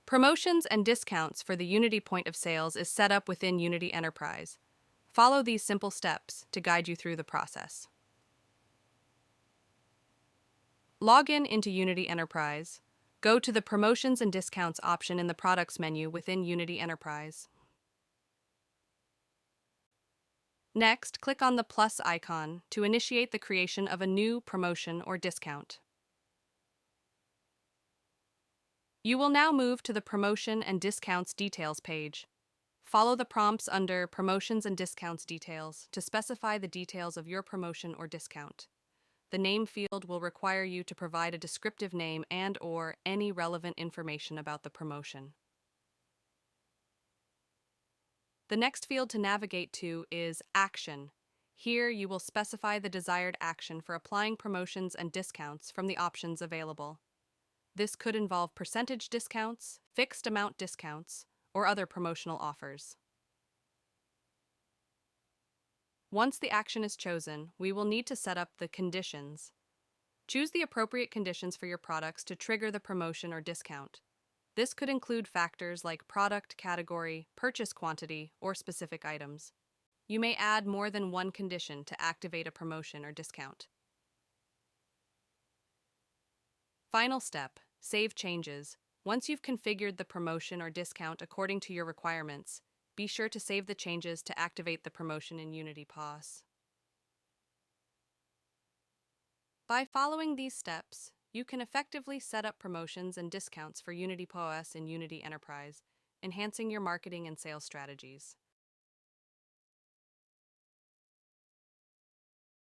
Promotions and discounts for the Unity point of sales is set up within Unity Enterprise. Follow these simple steps to guide you through the process. Log in into Unity Enterprise. Go to the Promotions and Discounts option in the Products menu within Unity Enterprise. Next, click on the plus icon to initiate the creation of a new promotion or discount. You will now move to the Promotion and Discounts Details page. Follow the prompts under Promotions and Discounts Details to specify the details of your promotion or discount. The name field will require you to provide a descriptive name and/or any relevant information about the promotion. The next field to navigate to is Action. Here you will specify the desired action for applying promotions and discounts from the options available. This could involve percentage discounts, fixed amount discounts, or other promotional offers. Once the action is chosen, we will need to set up the conditions. Choose the appropriate conditions for your products to trigger the promotion or discount. This could include factors like product category, purchase quantity, or specific items. You may add more than one condition to activate a promotion or discount. Final step, save changes. Once you've configured the promotion or discount according to your requirements, be sure to save the changes to activate the promotion in Unity POS. By following these steps, you can effectively set up promotions and discounts for Unity POS in Unity Enterprise, enhancing your marketing and sales strategies.